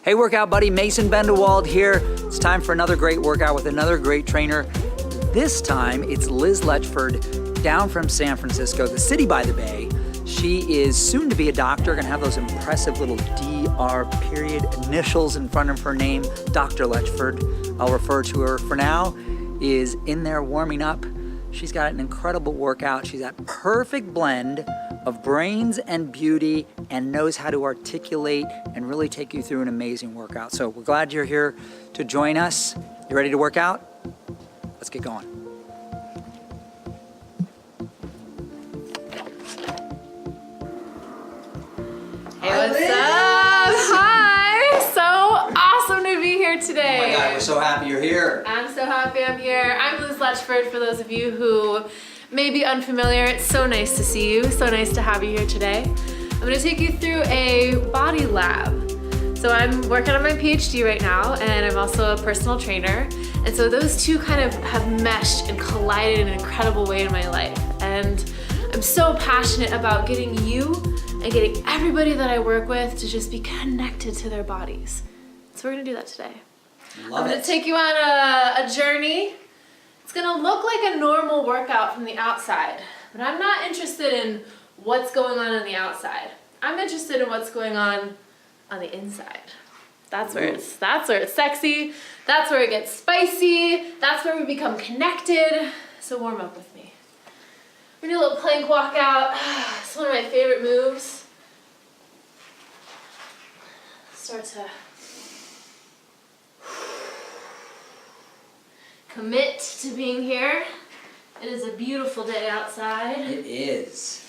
Hey workout buddy, Mason Bendewald here. It's time for another great workout with another great trainer. This time it's Liz Letchford down from San Francisco, the city by the bay. She is soon to be a doctor, gonna have those impressive little DR period initials in front of her name, Dr. Letchford. I'll refer to her for now, is in there warming up. She's got an incredible workout. She's that perfect blend of brains and beauty and knows how to articulate and really take you through an amazing workout. So we're glad you're here to join us. You ready to work out? Let's get going. Hey, what's up? Hi, so awesome to be here today. Oh my God, we're so happy you're here. I'm so happy I'm here. I'm Liz Letchford, for those of you who may be unfamiliar. It's so nice to see you, so nice to have you here today. I'm gonna take you through a body lab. So I'm working on my PhD right now, and I'm also a personal trainer. And so those two kind of have meshed and collided in an incredible way in my life. And I'm so passionate about getting you and getting everybody that I work with to just be connected to their bodies. So we're gonna do that today. I'm gonna take you on a journey. It's gonna look like a normal workout from the outside, but I'm not interested in what's going on the outside. I'm interested in what's going on the inside. That's where it's sexy. That's where it gets spicy. That's where we become connected. So warm up with me. We're gonna do a little plank walk out. It's one of my favorite moves. Start to commit to being here. It is a beautiful day outside. It is.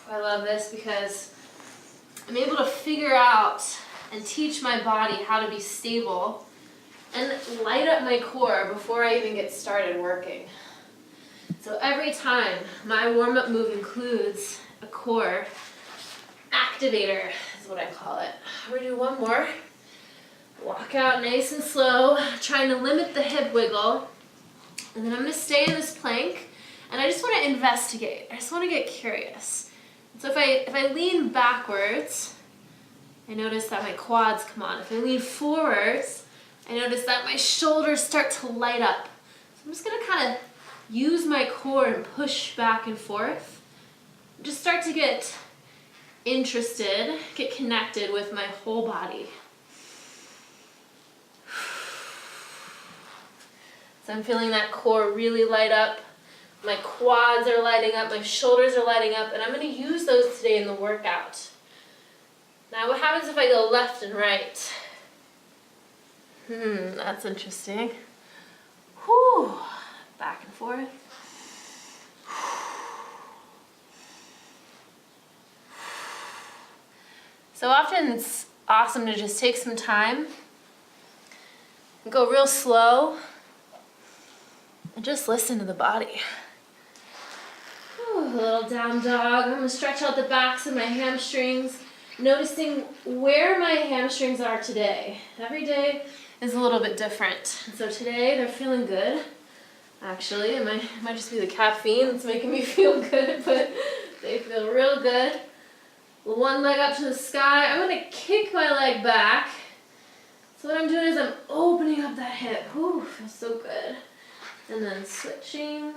I love this because I'm able to figure out and teach my body how to be stable and light up my core before I even get started working. So every time my warm-up move includes a core activator, is what I call it. We're gonna do one more. Walk out nice and slow, trying to limit the hip wiggle. And then I'm gonna stay in this plank, and I just wanna investigate. I just wanna get curious. So if I lean backwards, I notice that my quads come on. If I lean forwards, I notice that my shoulders start to light up. So I'm just gonna kind of use my core and push back and forth. Just start to get interested, get connected with my whole body. So I'm feeling that core really light up. My quads are lighting up, my shoulders are lighting up, and I'm gonna use those today in the workout. Now what happens if I go left and right? That's interesting. Whew. Back and forth. So often it's awesome to just take some time and go real slow and just listen to the body. Whew, a little down dog. I'm gonna stretch out the backs of my hamstrings, noticing where my hamstrings are today. Every day is a little bit different. And so today they're feeling good. Actually, it might just be the caffeine that's making me feel good, but they feel real good. One leg up to the sky. I'm gonna kick my leg back. So what I'm doing is I'm opening up that hip. Ooh, feels so good. And then switching,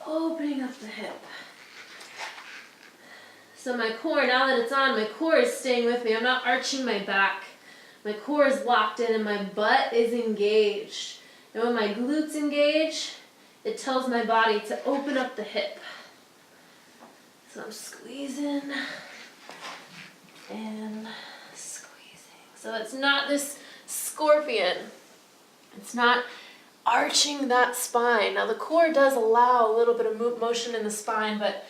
opening up the hip. So my core, now that it's on, my core is staying with me. I'm not arching my back. My core is locked in and my butt is engaged. And when my glutes engage, it tells my body to open up the hip. So I'm squeezing and squeezing. So it's not this scorpion. It's not arching that spine. Now the core does allow a little bit of motion in the spine, but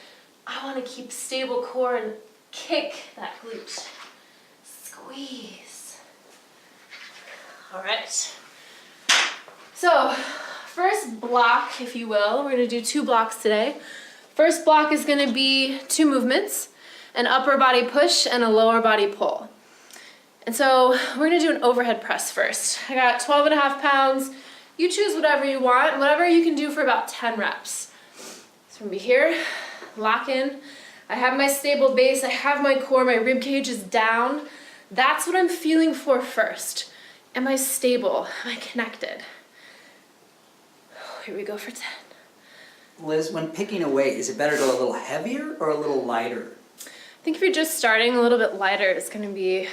I want to keep stable core and kick that glute. Squeeze. All right. So first block, if you will, we're going to do 2 blocks today. First block is going to be 2 movements, an upper body push and a lower body pull. And so we're gonna do an overhead press first. I got 12.5 pounds. You choose whatever you want, whatever you can do for about 10 reps. So I'm gonna be here, lock in. I have my stable base, I have my core, my rib cage is down. That's what I'm feeling for first. Am I stable? Am I connected? Here we go for 10. Liz, when picking a weight, is it better to go a little heavier or a little lighter? I think if you're just starting, a little bit lighter is gonna be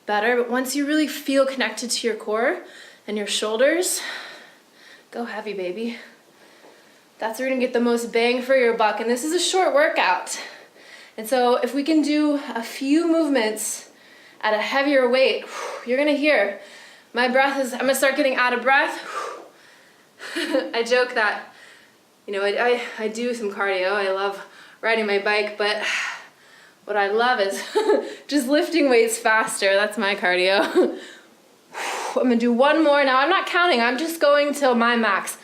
better, but once you really feel connected to your core and your shoulders, go heavy, baby. That's where you're gonna get the most bang for your buck, and this is a short workout. And so if we can do a few movements at a heavier weight, you're gonna hear my breath is, I'm gonna start getting out of breath. I joke that, you know, I do some cardio. I love riding my bike, but what I love is just lifting weights faster. That's my cardio. I'm gonna do one more. Now I'm not counting, I'm just going till my max.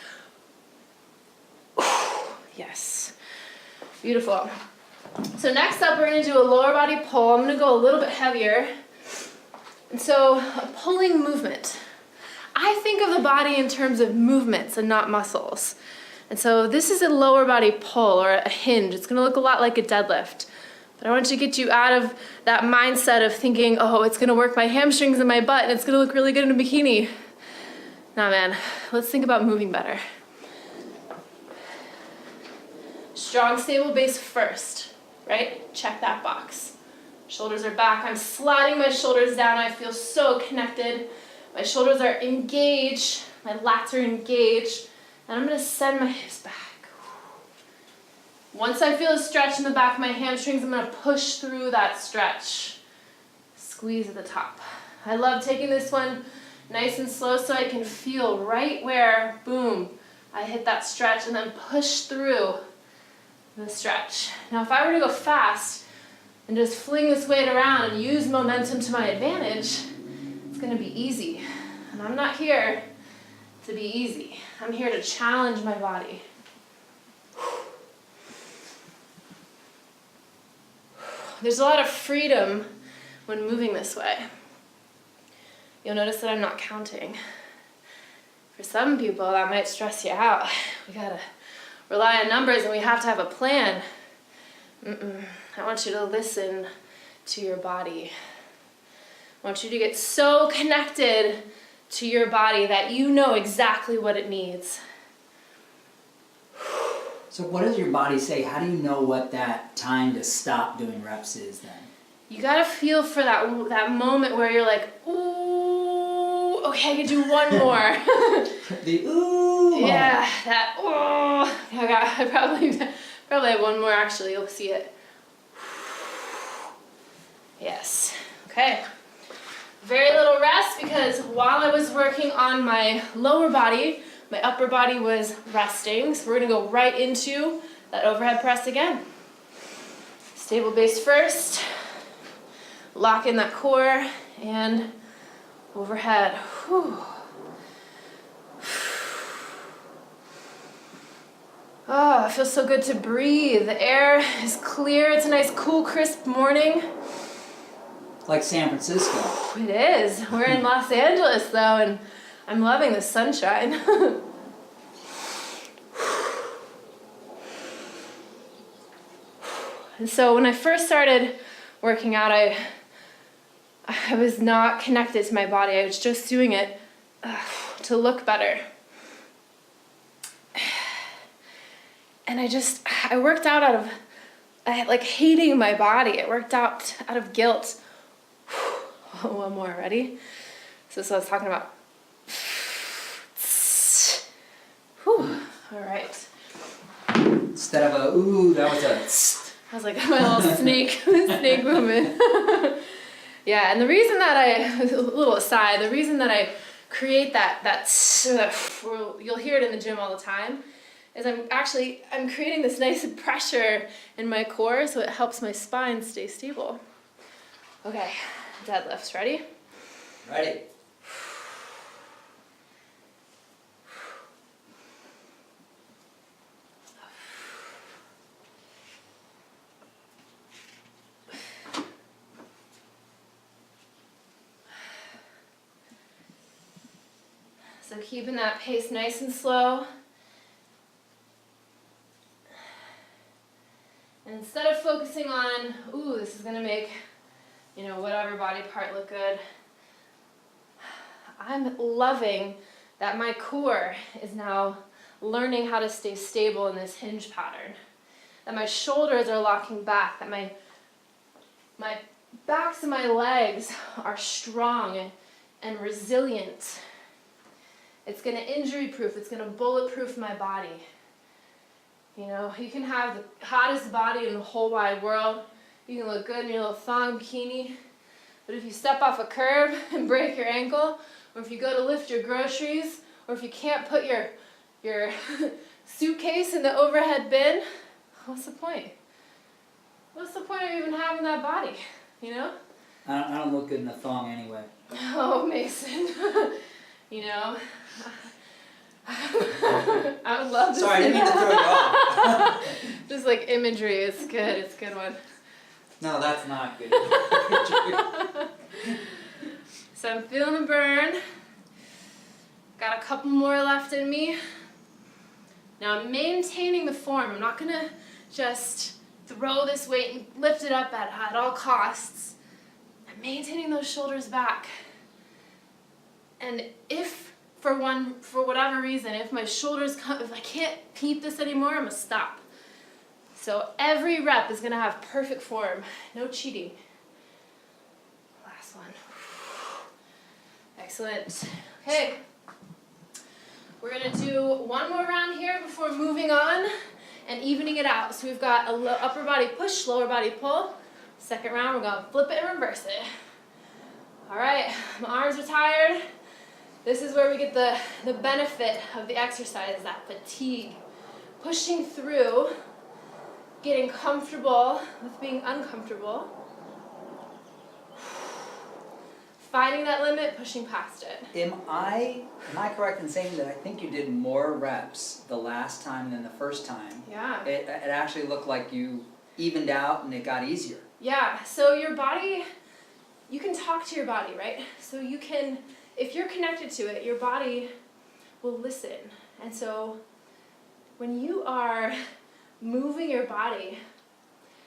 Yes, beautiful. So next up, we're gonna do a lower body pull. I'm gonna go a little bit heavier. And so a pulling movement. I think of the body in terms of movements and not muscles. And so this is a lower body pull or a hinge. It's gonna look a lot like a deadlift. But I want to get you out of that mindset of thinking, oh, it's gonna work my hamstrings and my butt and it's gonna look really good in a bikini. Nah, man, let's think about moving better. Strong, stable base first, right? Check that box. Shoulders are back. I'm sliding my shoulders down. I feel so connected. My shoulders are engaged. My lats are engaged. And I'm gonna send my hips back. Once I feel a stretch in the back of my hamstrings, I'm gonna push through that stretch. Squeeze at the top. I love taking this one nice and slow so I can feel right where, boom, I hit that stretch and then push through the stretch. Now if I were to go fast and just fling this weight around and use momentum to my advantage, it's gonna be easy. And I'm not here to be easy. I'm here to challenge my body. There's a lot of freedom when moving this way. You'll notice that I'm not counting. For some people, that might stress you out. We gotta rely on numbers and we have to have a plan. I want you to listen to your body. I want you to get so connected to your body that you know exactly what it needs. So what does your body say? How do you know what that time to stop doing reps is then? You gotta feel for that moment where you're like, ooh, okay, I can do one more. The ooh. Yeah, that ooh. I probably have one more actually, you'll see it. Yes, okay. Very little rest because while I was working on my lower body, my upper body was resting. So we're gonna go right into that overhead press again. Stable base first. Lock in that core and overhead. Whew. Oh, it feels so good to breathe. The air is clear. It's a nice, cool, crisp morning. Like San Francisco. It is. We're in Los Angeles though, and I'm loving the sunshine. And so when I first started working out, I was not connected to my body. I was just doing it to look better. And I worked out out of like hating my body. I worked out of guilt. One more, ready? So this is what I was talking about. Whew. All right. Instead of a ooh, that was a I was like my little snake movement. Yeah, and the reason that a little aside, the reason that I create that you'll hear it in the gym all the time, is I'm creating this nice pressure in my core so it helps my spine stay stable. Okay, deadlifts, ready? ready. So keeping that pace nice and slow. And instead of focusing on, ooh, this is gonna make, whatever body part look good, I'm loving that my core is now learning how to stay stable in this hinge pattern. That my shoulders are locking back, that my backs of my legs are strong and resilient. It's gonna injury-proof, it's gonna bulletproof my body. You can have the hottest body in the whole wide world. You can look good in your little thong bikini. But if you step off a curb and break your ankle, or if you go to lift your groceries, or if you can't put your suitcase in the overhead bin, what's the point? What's the point of even having that body, I don't look good in a thong anyway. Oh, Mason. I would love to Sorry, I didn't mean to throw you off. Just like imagery, it's good. It's a good one. No, that's not good. So I'm feeling the burn. Got a couple more left in me. Now I'm maintaining the form. I'm not gonna just throw this weight and lift it up at all costs. I'm maintaining those shoulders back. And if for whatever reason, if my shoulders if I can't keep this anymore, I'm gonna stop. So every rep is gonna have perfect form, no cheating. Last one. Excellent. Okay. We're gonna do one more round here before moving on and evening it out. So we've got a upper body push, lower body pull. Second round, we're gonna flip it and reverse it. All right, my arms are tired. This is where we get the benefit of the exercise, that fatigue. Pushing through, getting comfortable with being uncomfortable. Finding that limit, pushing past it. Am I correct in saying that I think you did more reps the last time than the first time? Yeah. It actually looked like you evened out and it got easier. Yeah, so your body, you can talk to your body, right? So you can, if you're connected to it, your body will listen. And so when you are moving your body,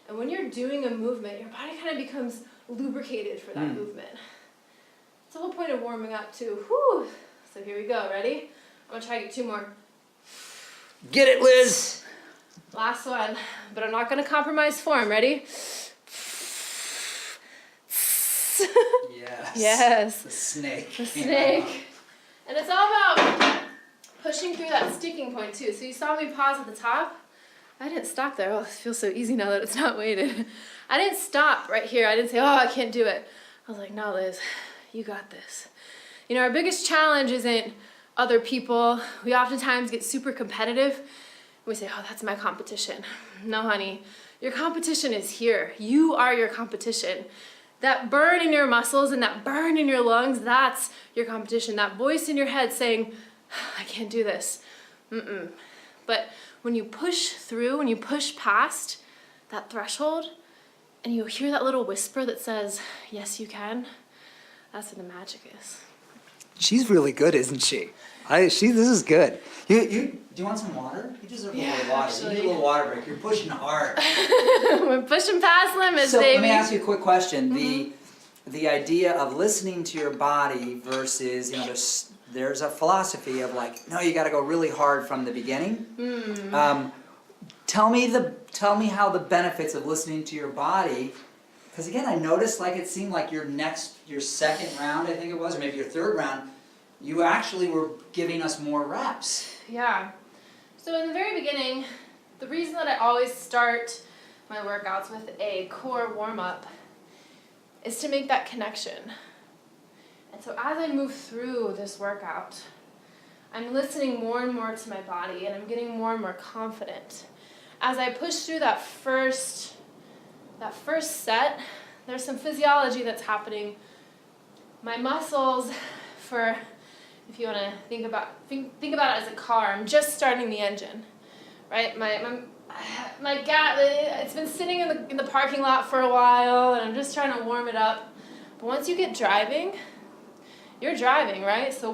and when you're doing a movement, your body kind of becomes lubricated for that movement. It's the whole point of warming up too. Whew. So here we go, ready? I'm gonna try to get two more. Get it, Liz! Last one, but I'm not gonna compromise form, ready? Yes. Yes. The snake. The snake. And it's all about pushing through that sticking point too. So you saw me pause at the top. I didn't stop there. Oh, it feels so easy now that it's not weighted. I didn't stop right here. I didn't say, oh, I can't do it. I was like, no, Liz, you got this. Our biggest challenge isn't other people. We oftentimes get super competitive. We say, oh, that's my competition. No, honey, your competition is here. You are your competition. That burn in your muscles and that burn in your lungs, that's your competition. That voice in your head saying, I can't do this. But when you push through, when you push past that threshold, and you hear that little whisper that says, yes, you can, that's where the magic is. She's really good, isn't she? This is good. Do you want some water? You deserve a little water. Actually. You need a little water break. You're pushing hard. We're pushing past limits, So baby. let me ask you a quick question. The idea of listening to your body versus, there's a philosophy of like, no, you got to go really hard from the beginning. Tell me how the benefits of listening to your body. Because again, I noticed like it seemed like your second round, I think it was, or maybe your third round, you actually were giving us more reps. Yeah. So in the very beginning, the reason that I always start my workouts with a core warm-up is to make that connection. And so as I move through this workout, I'm listening more and more to my body, and I'm getting more and more confident. As I push through that first set, there's some physiology that's happening. My muscles, if you want to think about it as a car, I'm just starting the engine, right? My gas, it's been sitting in the parking lot for a while, and I'm just trying to warm it up. But once you get driving, you're driving, right? So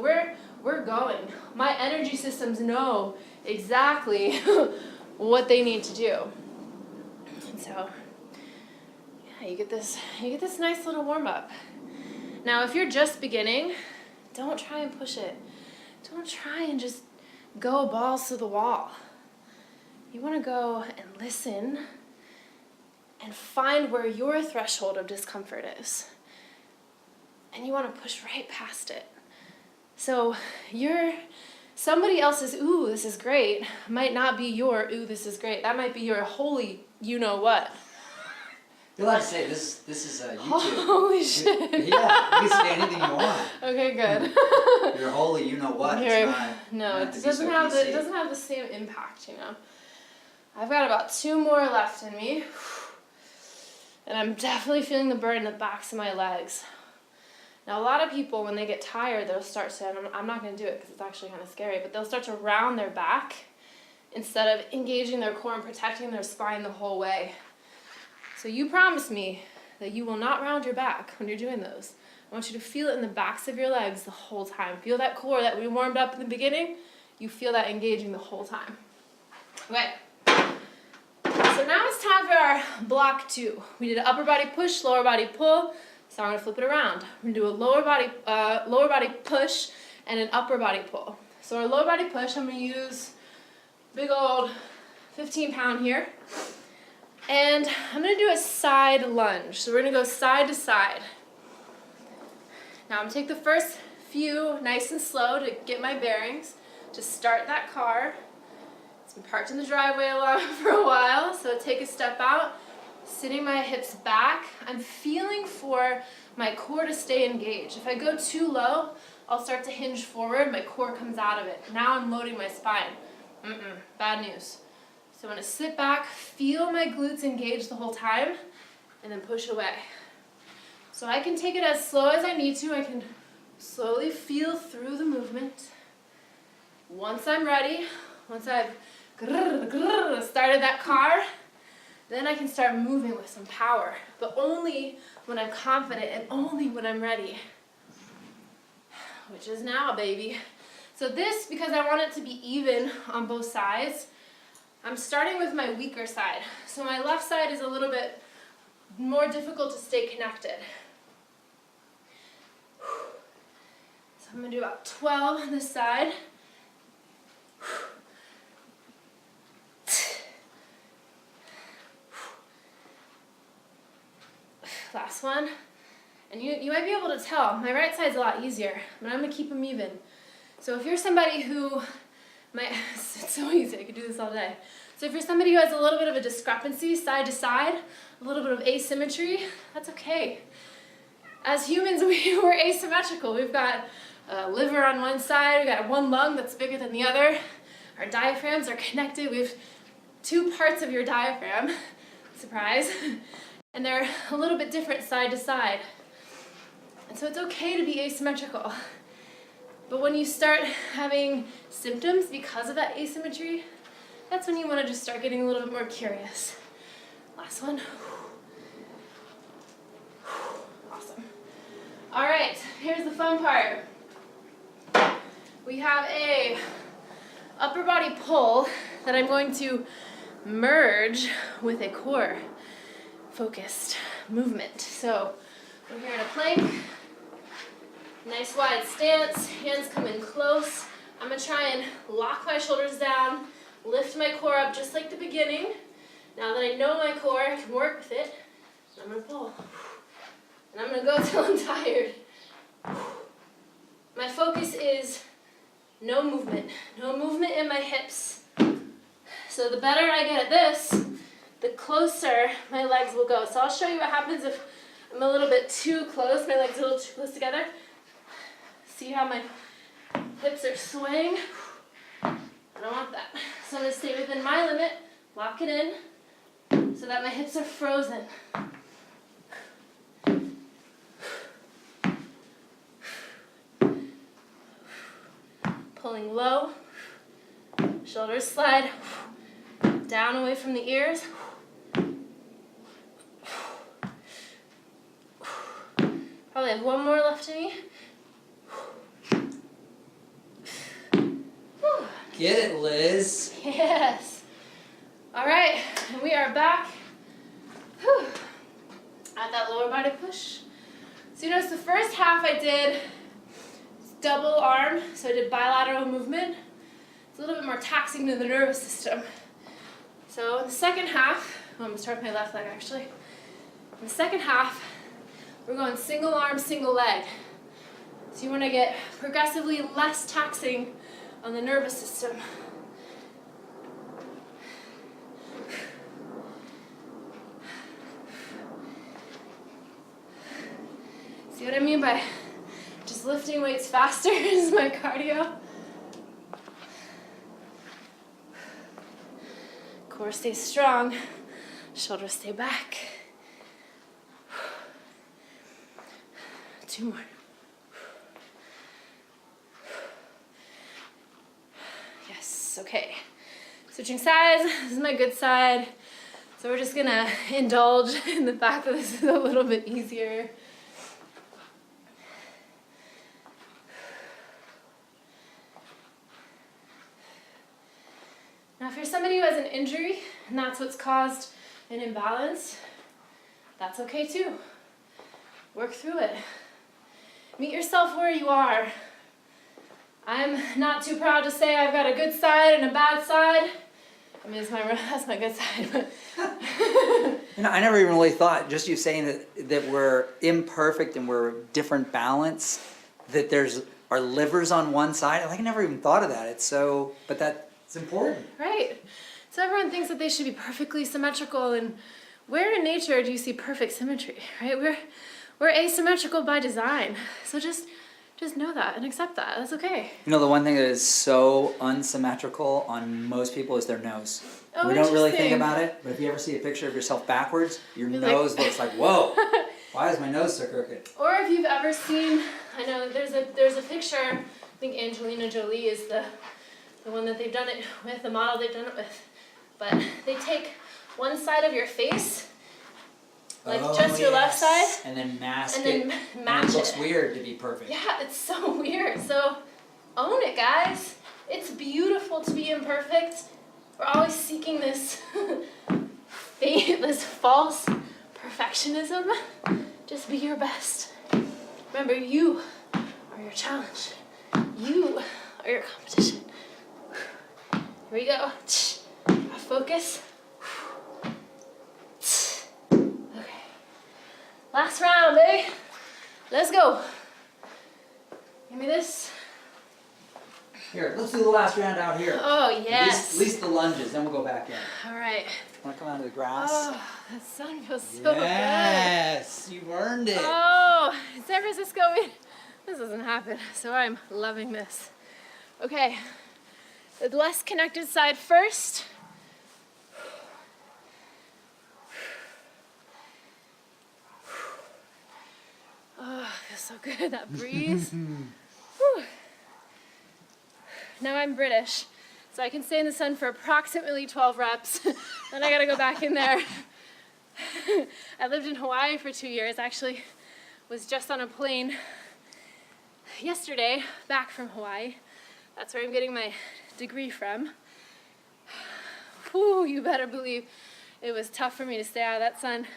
we're going. My energy systems know exactly what they need to do. And so, yeah, you get this nice little warm up. Now, if you're just beginning, don't try and push it. Don't try and just go balls to the wall. You want to go and listen and find where your threshold of discomfort is. And you want to push right past it. So somebody else's, ooh, this is great, might not be your, ooh, this is great. That might be your holy, you know what. You're allowed to say this is YouTube. Holy shit. Yeah, you can say anything you want. Okay, good. You're holy, you know what. No, it doesn't have the same impact, you know. I've got about 2 more left in me. And I'm definitely feeling the burn in the backs of my legs. Now, a lot of people, when they get tired, they'll start to, and I'm not going to do it because it's actually kind of scary, but they'll start to round their back instead of engaging their core and protecting their spine the whole way. So you promise me that you will not round your back when you're doing those. I want you to feel it in the backs of your legs the whole time. Feel that core that we warmed up in the beginning. You feel that engaging the whole time. Okay. So now it's time for our block 2. We did an upper body push, lower body pull. So I'm going to flip it around. We're going to do a lower body push and an upper body pull. So our lower body push, I'm going to use big old 15-pound here. And I'm going to do a side lunge. So we're going to go side to side. Now I'm going to take the first few nice and slow to get my bearings, to start that car. It's been parked in the driveway for a while, so take a step out, sitting my hips back. I'm feeling for my core to stay engaged. If I go too low, I'll start to hinge forward, my core comes out of it. Now I'm loading my spine. Bad news. So I'm going to sit back, feel my glutes engaged the whole time, and then push away. So I can take it as slow as I need to. I can slowly feel through the movement. Once I'm ready, once I've started that car, then I can start moving with some power, but only when I'm confident and only when I'm ready, which is now, baby. So this, because I want it to be even on both sides, I'm starting with my weaker side. So my left side is a little bit more difficult to stay connected. So I'm going to do about 12 on this side. Last one. And you might be able to tell, my right side's a lot easier, but I'm going to keep them even. So if you're somebody who it's so easy, I could do this all day. So if you're somebody who has a little bit of a discrepancy side to side, a little bit of asymmetry, that's okay. As humans, we're asymmetrical. We've got a liver on one side, we've got one lung that's bigger than the other. Our diaphragms are connected. We have 2 parts of your diaphragm, surprise, and they're a little bit different side to side. And so it's okay to be asymmetrical. But when you start having symptoms because of that asymmetry, that's when you want to just start getting a little bit more curious. Last one. Awesome. All right, here's the fun part. We have a upper body pull that I'm going to merge with a core focused movement. So we're here in a plank. Nice wide stance, hands come in close. I'm going to try and lock my shoulders down, lift my core up just like the beginning. Now that I know my core, I can work with it. I'm going to pull. And I'm going to go till I'm tired. My focus is no movement in my hips. So the better I get at this, the closer my legs will go. So I'll show you what happens if I'm a little bit too close, my legs are a little too close together. See how my hips are swaying? I don't want that. So I'm going to stay within my limit, lock it in, so that my hips are frozen. Pulling low, shoulders slide, down away from the ears. Probably have one more left in me. Get it, Liz. Yes. All right, and we are back. Whew. At that lower body push. So you notice the first half I did double arm, so I did bilateral movement. It's a little bit more taxing to the nervous system. So in the second half, I'm gonna start with my left leg actually. In the second half, we're going single arm, single leg. So you wanna get progressively less taxing on the nervous system. See what I mean by just lifting weights faster is my cardio? Core stays strong, shoulders stay back. 2 more. Yes, okay. Switching sides, this is my good side. So we're just gonna indulge in the fact that this is a little bit easier. Now, if you're somebody who has an injury and that's what's caused an imbalance, that's okay too. Work through it. Meet yourself where you are. I'm not too proud to say I've got a good side and a bad side. I mean, that's my good side. But You know, I never even really thought, just you saying that we're imperfect and we're different balance, that there's our livers on one side. Like, I never even thought of that. It's so, but that's important. Right. So everyone thinks that they should be perfectly symmetrical, and where in nature do you see perfect symmetry, right? We're asymmetrical by design. So just know that and accept that. That's okay. You know, the one thing that is so unsymmetrical on most people is their nose. Oh, We don't really think interesting. about it, but if you ever see a picture of yourself backwards, your You're nose like- looks like, whoa, why is my nose so crooked? Or if you've ever seen, I know there's a picture, I think Angelina Jolie is the one that they've done it with, the model they've done it with. But they take one side of your face, like just your left side, and then mask and it, then match and it looks it. weird to be perfect. Yeah, it's so weird. So own it, guys. It's beautiful to be imperfect. We're always seeking this this false perfectionism. Just be your best. Remember, you are your challenge. You are your competition. Here we go. Focus. Okay. Last round, eh? Let's go. Give me this. Here, let's do the last round out here. Oh, yes. At least the lunges, then we'll go back in. All right. Want to come out of the grass? Oh, that sun feels so good. Yes, you've earned it. Oh, in San Francisco, this doesn't happen, so I'm loving this. Okay, the less connected side first. Oh, feels so good, that breeze. Whew. Now I'm British, so I can stay in the sun for approximately 12 reps. Then I gotta go back in there. I lived in Hawaii for 2 years. Actually, was just on a plane yesterday back from Hawaii. That's where I'm getting my degree from. Whew, you better believe it was tough for me to stay out of that sun.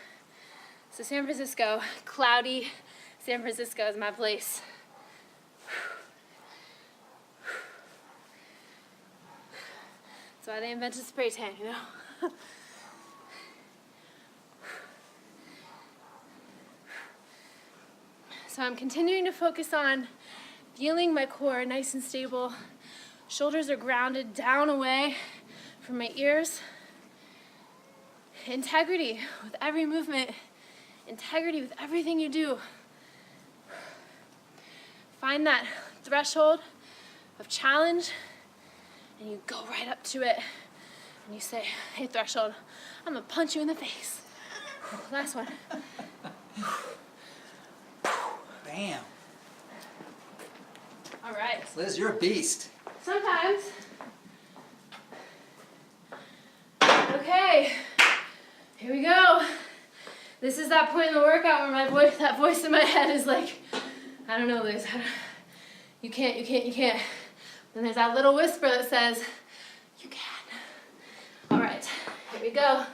So San Francisco, cloudy San Francisco is my place. That's why they invented spray tan, you know? So I'm continuing to focus on feeling my core nice and stable. Shoulders are grounded down away from my ears. Integrity with every movement. Integrity with everything you do. Find that threshold of challenge and you go right up to it and you say, hey threshold, I'm gonna punch you in the face. Last one. Bam. All right. Liz, you're a beast. Sometimes. Okay, here we go. This is that point in the workout where that voice in my head is like, I don't know, Liz, you can't. Then there's that little whisper that says, you can. All right, here we go.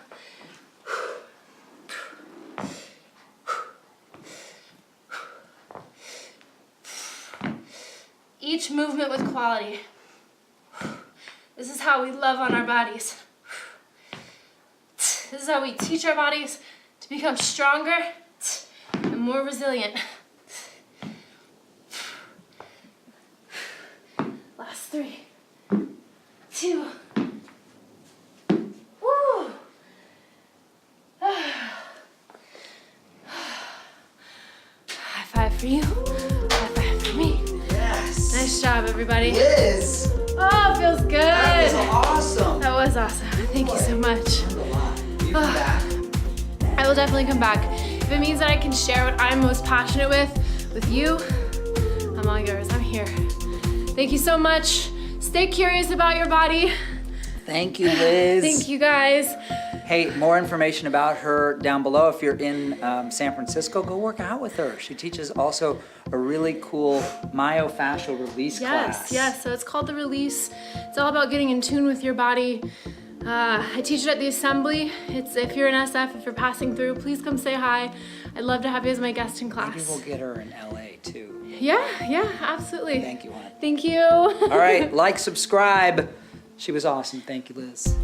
Each movement with quality. This is how we love on our bodies. This is how we teach our bodies to become stronger and more resilient. Last 3, 2. Woo! High five for you. High five for me. Yes. Nice job, everybody. Liz. Oh, it feels good. That was awesome. That was awesome. Thank you so much. Learned a lot. Will you come back? I will definitely come back. If it means that I can share what I'm most passionate with you, I'm all yours. I'm here. Thank you so much. Stay curious about your body. Thank you, Liz. Thank you, guys. Hey, more information about her down below. If you're in San Francisco, go work out with her. She teaches also a really cool myofascial release class. Yes. So it's called The Release. It's all about getting in tune with your body. I teach it at the assembly. It's if you're an SF, if you're passing through, please come say hi. I'd love to have you as my guest in class. Maybe we'll get her in LA too. Yeah, absolutely. Thank you, hon. Thank you. All right, like, subscribe. She was awesome. Thank you, Liz.